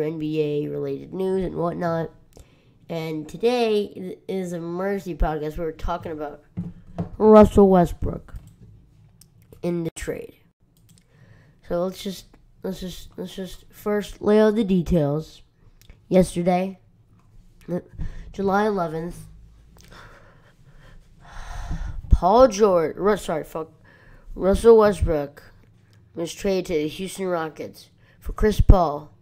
NBA related news and whatnot. And today is a emergency podcast where we're talking about Russell Westbrook in the trade. So let's just first lay out the details. Yesterday, July 11th, Russell Westbrook was traded to the Houston Rockets for Chris Paul,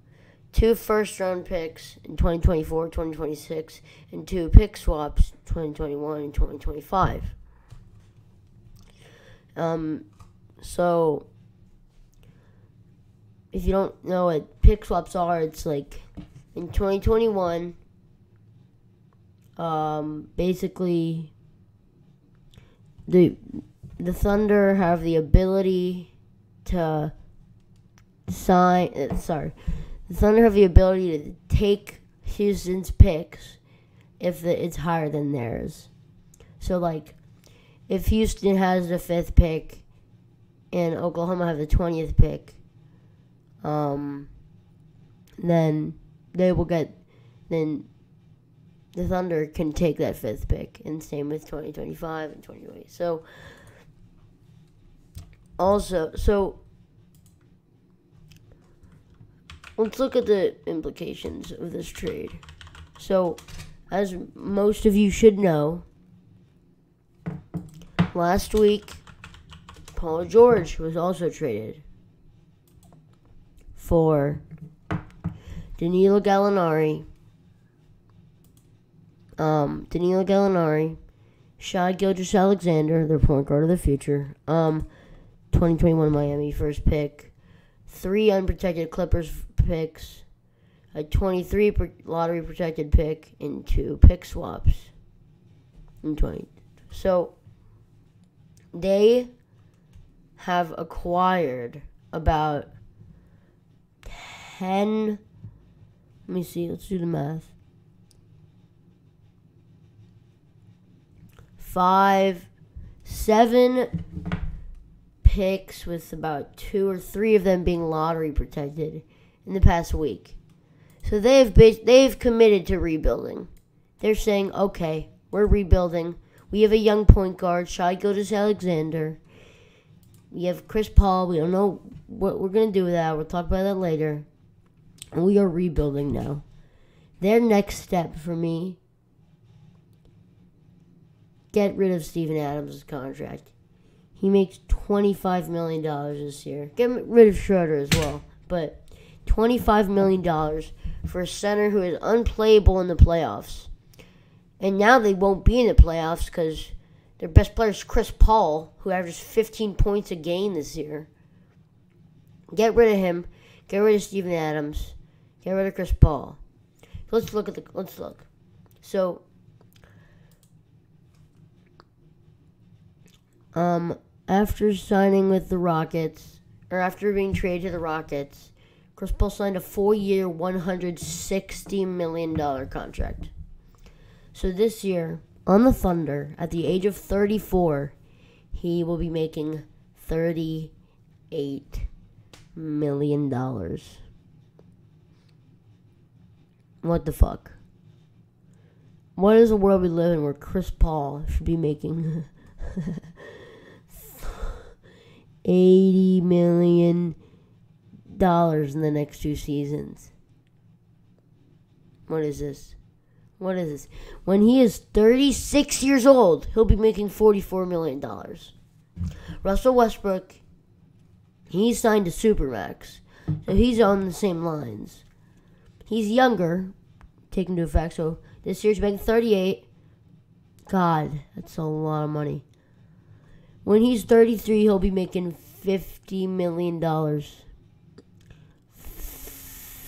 2 first-round picks in 2024, 2026, and 2 pick swaps, 2021 and 2025. So, if you don't know what pick swaps are, it's like in 2021, basically, the Thunder have the ability to the Thunder have the ability to take Houston's picks if it's higher than theirs. So, like, if Houston has the 5th pick and Oklahoma have the 20th pick, then the Thunder can take that 5th pick, and same with 2025 and 2020. So let's look at the implications of this trade. So, as most of you should know, last week, Paul George was also traded for Danilo Gallinari, Shai Gilgeous-Alexander, their point guard of the future, 2021 Miami first pick, 3 unprotected Clippers picks, a 23 lottery protected pick, and 2 pick swaps in 20. So they have acquired about 10. Let me see. Let's do the math. 7 picks, with about 2 or 3 of them being lottery protected in the past week. So they've committed to rebuilding. They're saying, okay, we're rebuilding. We have a young point guard, Shai Gilgeous-Alexander. We have Chris Paul. We don't know what we're going to do with that. We'll talk about that later. And we are rebuilding now. Their next step for me, get rid of Steven Adams' contract. He makes $25 million this year. Get rid of Schroeder as well. But $25 million for a center who is unplayable in the playoffs. And now they won't be in the playoffs because their best player is Chris Paul, who averages 15 points a game this year. Get rid of him. Get rid of Steven Adams. Get rid of Chris Paul. Let's look. So, after signing with the Rockets, or after being traded to the Rockets, Chris Paul signed a 4-year, $160 million contract. So this year, on the Thunder, at the age of 34, he will be making $38 million. What the fuck? What is the world we live in where Chris Paul should be making $80 million in the next 2 seasons? What is this? When he is 36 years old, he'll be making $44 million. Russell Westbrook, he signed a Supermax, so he's on the same lines. He's younger, taken into effect, so this year he's making 38. God, that's a lot of money. When he's 33, he'll be making $50 million.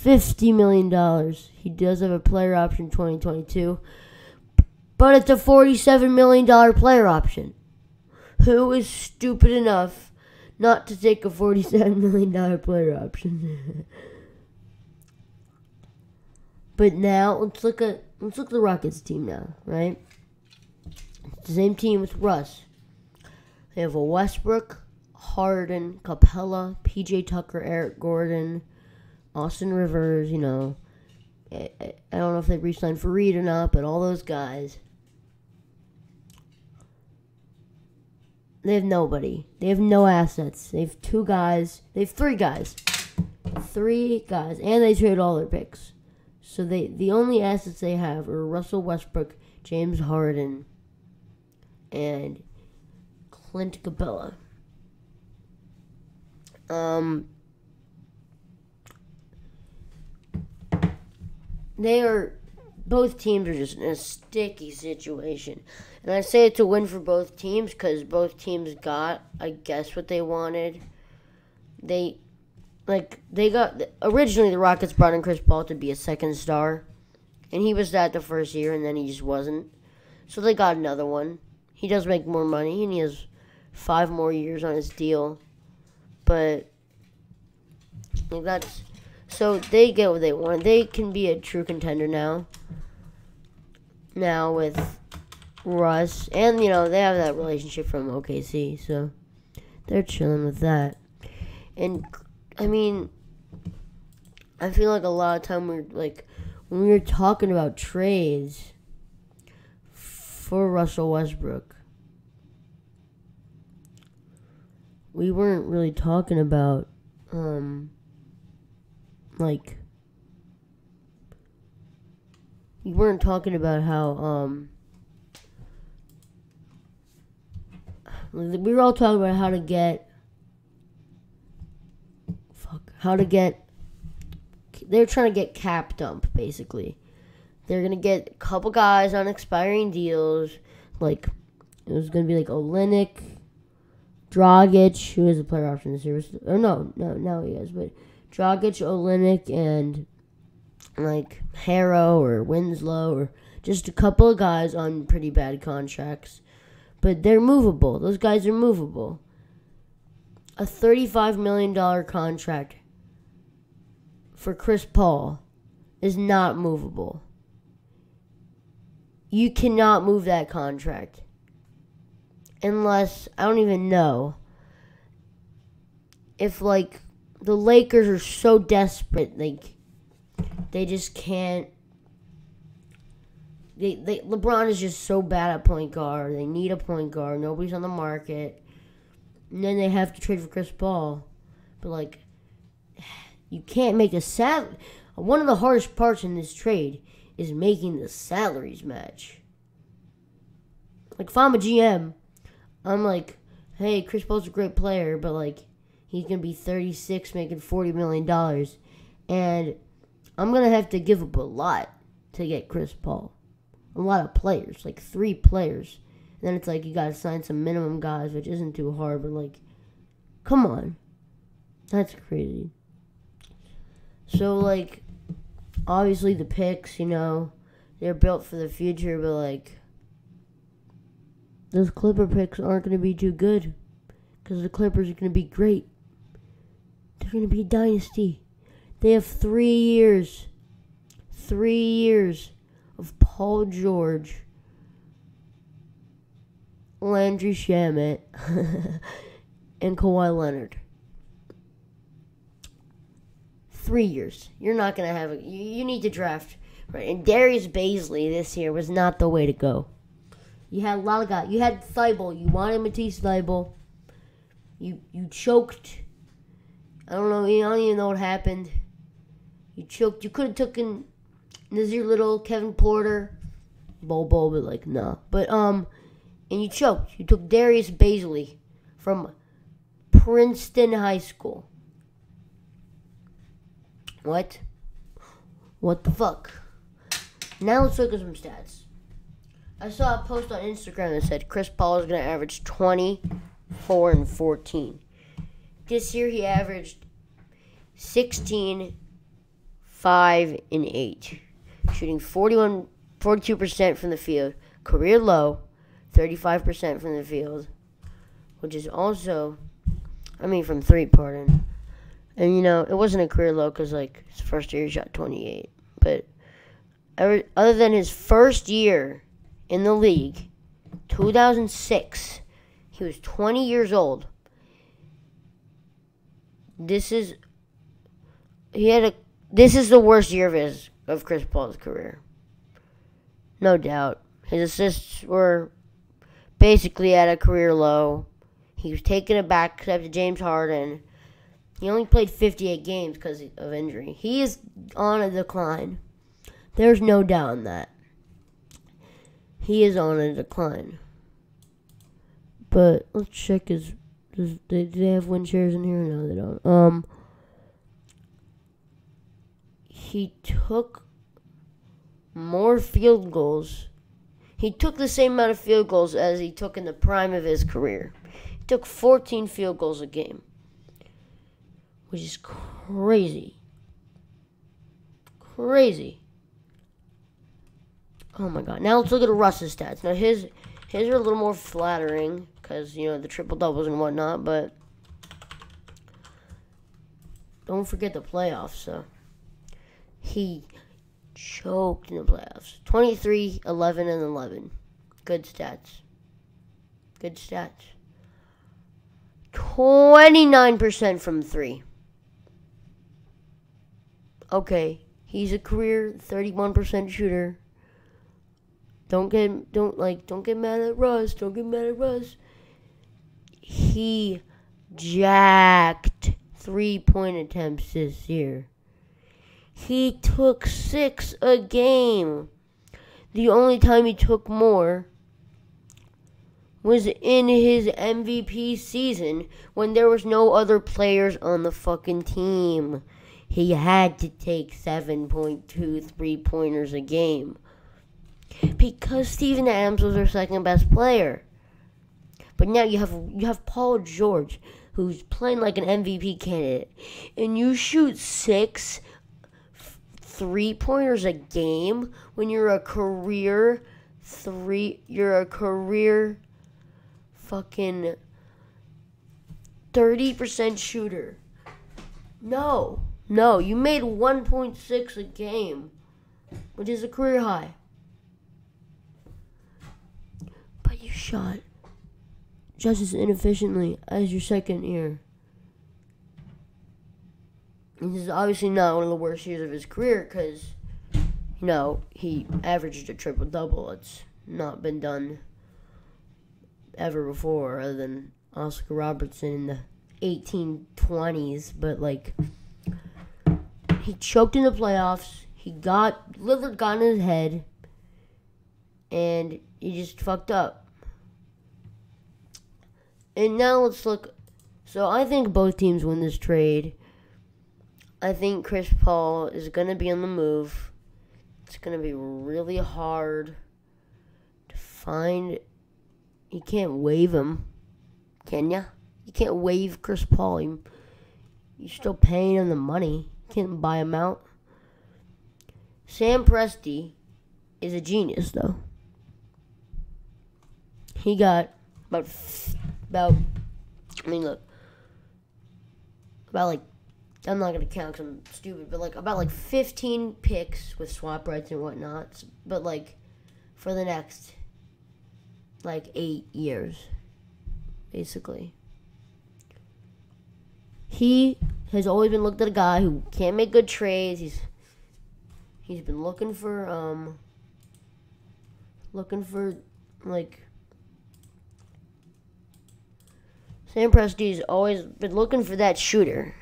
$50 million. He does have a player option 2022, but it's a $47 million player option. Who is stupid enough not to take a $47 million player option? But now let's look at the Rockets team now, right? It's the same team with Russ. They have a Westbrook, Harden, Capella, PJ Tucker, Eric Gordon, Austin Rivers, I don't know if they re-signed for Reed or not, but all those guys, they have nobody. They have no assets. They have 2 guys. They have 3 guys. 3 guys. And they traded all their picks. So the only assets they have are Russell Westbrook, James Harden, and Clint Capella. Both teams are just in a sticky situation. And I say it's a win for both teams because both teams got, I guess, what they wanted. Originally the Rockets brought in Chris Paul to be a second star. And he was that the first year, and then he just wasn't. So they got another one. He does make more money, and he has 5 more years on his deal. But so they get what they want. They can be a true contender now. Now with Russ. And, they have that relationship from OKC. So they're chilling with that. And, I feel like a lot of time when we were talking about trades for Russell Westbrook, we weren't really talking about, we weren't talking about how, we were all talking about how to get, they're trying to get cap dump, basically. They're going to get a couple guys on expiring deals, it was going to be Olynyk, Dragic, who is a player option this year, now he is, but Dragic, Olynyk, and Harrow or Winslow, or just a couple of guys on pretty bad contracts. But they're movable. Those guys are movable. A $35 million contract for Chris Paul is not movable. You cannot move that contract. Unless, I don't even know, if, the Lakers are so desperate, they just can't. LeBron is just so bad at point guard. They need a point guard. Nobody's on the market. And then they have to trade for Chris Paul. But, you can't make one of the hardest parts in this trade is making the salaries match. If I'm a GM, I'm hey, Chris Paul's a great player, but, he's going to be 36, making $40 million. And I'm going to have to give up a lot to get Chris Paul. A lot of players, 3 players. And then it's you got to sign some minimum guys, which isn't too hard, but, come on. That's crazy. So, obviously the picks, they're built for the future, but, those Clipper picks aren't going to be too good because the Clippers are going to be great. They're going to be a dynasty. They have 3 years. 3 years of Paul George, Landry Shamet, and Kawhi Leonard. 3 years. You're not going to have you need to draft. Right? And Darius Bazley this year was not the way to go. You had a lot of guys. You had Thibault. You wanted Matisse Thibault. You choked. I don't even know what happened. You choked. You could have taken Nazir Little, Kevin Porter, Bobo, but nah. But and you choked. You took Darius Bazley from Princeton High School. What? What the fuck? Now let's look at some stats. I saw a post on Instagram that said Chris Paul is going to average 20, 4, and 14. This year he averaged 16, 5, and 8. Shooting 42% from the field. Career low, 35% from the field. Which is also, from 3, pardon. And, it wasn't a career low because, his first year he shot 28. But other than his first year in the league, 2006, he was 20 years old. He had a this is the worst year of Chris Paul's career. No doubt. His assists were basically at a career low. He was taking it back except to James Harden. He only played 58 games because of injury. He is on a decline. There's no doubt in that. He is on a decline. But let's check do they have win shares in here? No, they don't. He took more field goals. He took the same amount of field goals as he took in the prime of his career. He took 14 field goals a game, which is crazy. Crazy. Oh my God. Now let's look at Russ's stats. Now his are a little more flattering because, the triple doubles and whatnot, but don't forget the playoffs, so he choked in the playoffs. 23, 11, and 11. Good stats. Good stats. 29% from 3. Okay, he's a career 31% shooter. Don't get mad at Russ. Don't get mad at Russ. He jacked 3-point attempts this year. He took 6 a game. The only time he took more was in his MVP season when there was no other players on the fucking team. He had to take 7.2 3-pointers a game because Steven Adams was their second best player. But now you have Paul George, who's playing like an MVP candidate, and you shoot 6 3-pointers a game when you're a career fucking 30% shooter. No, you made 1.6 a game, which is a career high. But you shot just as inefficiently as your second year. This is obviously not one of the worst years of his career because, he averaged a triple-double. It's not been done ever before other than Oscar Robertson in the 1820s. But, he choked in the playoffs. Lillard got in his head, and he just fucked up. And now let's look. So I think both teams win this trade. I think Chris Paul is going to be on the move. It's going to be really hard to find. You can't waive him, can ya? You can't waive Chris Paul. You're still paying him the money. You can't buy him out. Sam Presti is a genius, though. He got about I'm not going to count because I'm stupid, but about 15 picks with swap rights and whatnot, but for the next 8 years, basically. He has always been looked at a guy who can't make good trades. He's been looking for Sam Presti's always been looking for that shooter.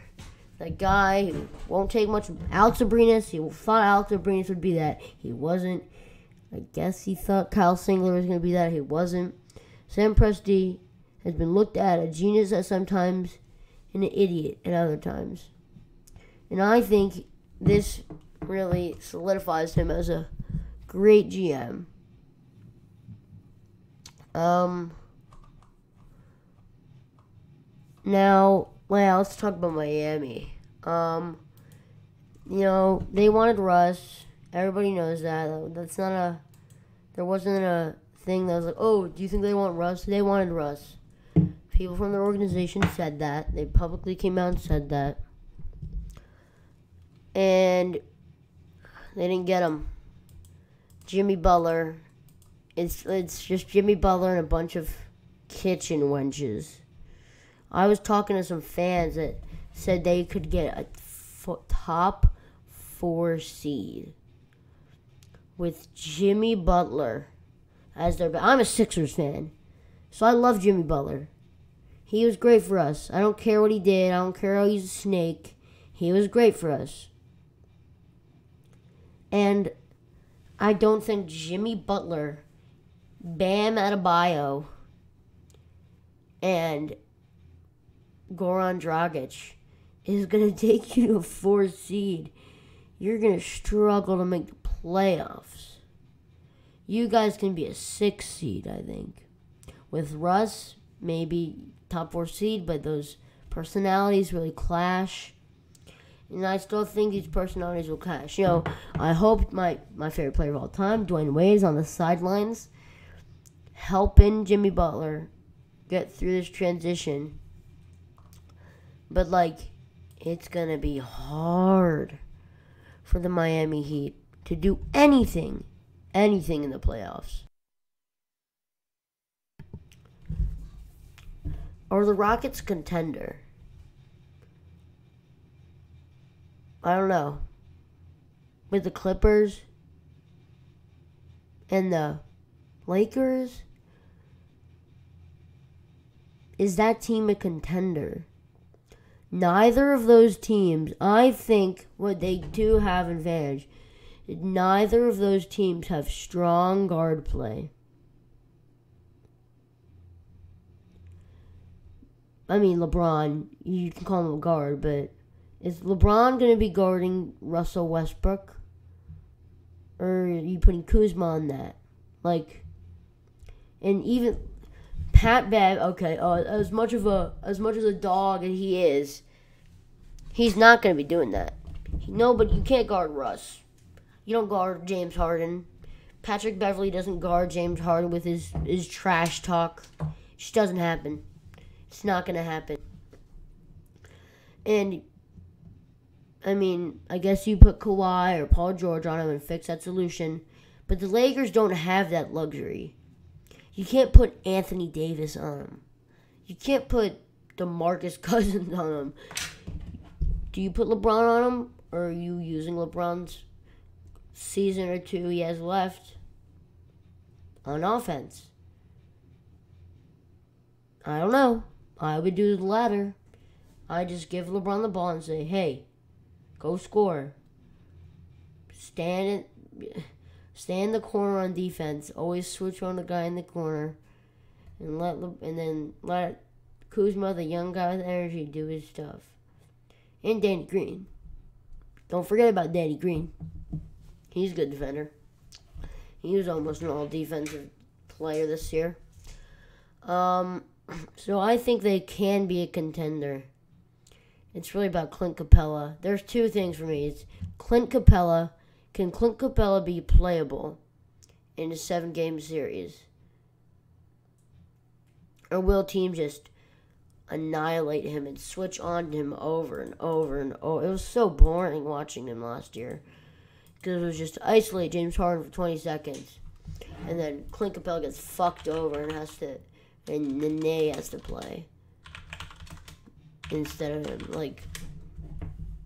That guy who won't take much. Alex Abrinas, he thought Alex Abrinas would be that. He wasn't. I guess he thought Kyle Singler was going to be that. He wasn't. Sam Presti has been looked at a genius at sometimes and an idiot at other times. And I think this really solidifies him as a great GM. Now, let's talk about Miami. They wanted Russ. Everybody knows that. There wasn't a thing that was like, oh, do you think they want Russ? They wanted Russ. People from their organization said that. They publicly came out and said that. And they didn't get him. Jimmy Butler. It's just Jimmy Butler and a bunch of kitchen wenches. I was talking to some fans that said they could get a top 4 seed with Jimmy Butler as their. I'm a Sixers fan, so I love Jimmy Butler. He was great for us. I don't care what he did. I don't care how he's a snake. He was great for us. And I don't think Jimmy Butler, Bam Adebayo, and Goran Dragic is going to take you to a 4 seed. You're going to struggle to make the playoffs. You guys can be a 6 seed, I think. With Russ, maybe top 4 seed, but those personalities really clash. And I still think these personalities will clash. You know, I hope my favorite player of all time, Dwayne Wade, is on the sidelines helping Jimmy Butler get through this transition. But, it's going to be hard for the Miami Heat to do anything in the playoffs. Are the Rockets a contender? I don't know. With the Clippers and the Lakers, is that team a contender? Neither of those teams, I think what they do have advantage, neither of those teams have strong guard play. I mean, LeBron, you can call him a guard, but is LeBron going to be guarding Russell Westbrook? Or are you putting Kuzma on that? And even Pat Bev, okay, as much as a dog as he is, he's not going to be doing that. No, but you can't guard Russ. You don't guard James Harden. Patrick Beverley doesn't guard James Harden with his trash talk. It just doesn't happen. It's not going to happen. And, I mean, I guess you put Kawhi or Paul George on him and fix that solution. But the Lakers don't have that luxury. You can't put Anthony Davis on him. You can't put DeMarcus Cousins on him. Do you put LeBron on him? Or are you using LeBron's season or two he has left on offense? I don't know. I would do the latter. I just give LeBron the ball and say, hey, go score. Stand in the corner on defense. Always switch on the guy in the corner. And then let Kuzma, the young guy with energy, do his stuff. And Danny Green. Don't forget about Danny Green. He's a good defender. He was almost an all-defensive player this year. So I think they can be a contender. It's really about Clint Capella. There's two things for me. It's Clint Capella. Can Clint Capella be playable in a 7-game series? Or will team just annihilate him and switch on him over and over and over? It was so boring watching him last year. Because it was just isolate James Harden for 20 seconds. And then Clint Capella gets fucked over and Nene has to play. Instead of him.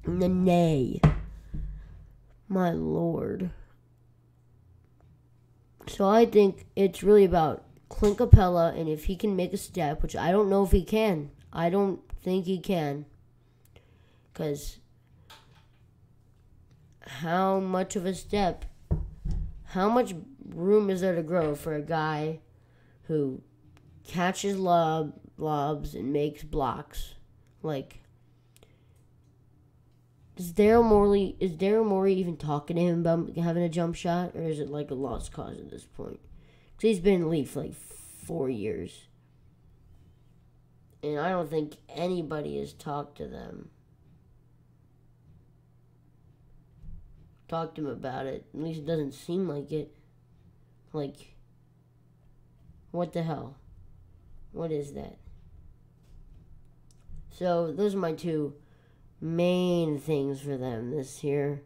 Nene. My lord. So I think it's really about Clint Capella, and if he can make a step, which I don't know if he can. I don't think he can. Because how much of a step, how much room is there to grow for a guy who catches lobs and makes blocks? Is Daryl Morey even talking to him about having a jump shot, or is it a lost cause at this point? Because he's been in the league for 4 years. And I don't think anybody has talked to them. Talked to him about it. At least it doesn't seem like it. What the hell? What is that? So, those are my two main things for them this year.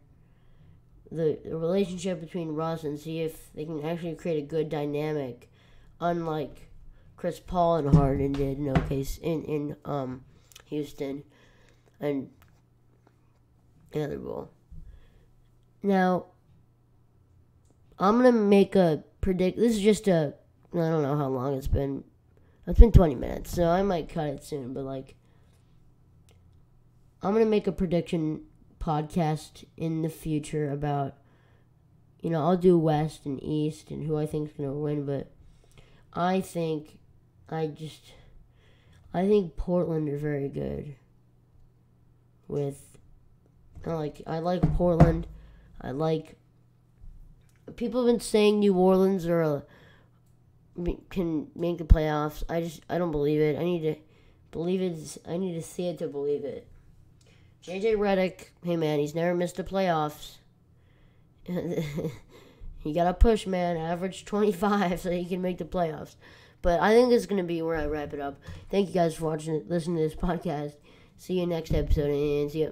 The relationship between Russ, and see if they can actually create a good dynamic, unlike Chris Paul and Harden did in Houston and the other ball. Now, I'm going to make a predict. This is just I don't know how long it's been. It's been 20 minutes, so I might cut it soon. But, I'm going to make a prediction podcast in the future about, I'll do West and East and who I think is going to win. But I think Portland are very good. I like Portland. People have been saying New Orleans can make the playoffs. I don't believe it. I need to believe it. I need to see it to believe it. JJ Redick, hey man, he's never missed the playoffs. You gotta push, man. Average 25 so he can make the playoffs. But I think this is gonna be where I wrap it up. Thank you guys for listening to this podcast. See you next episode, and see ya.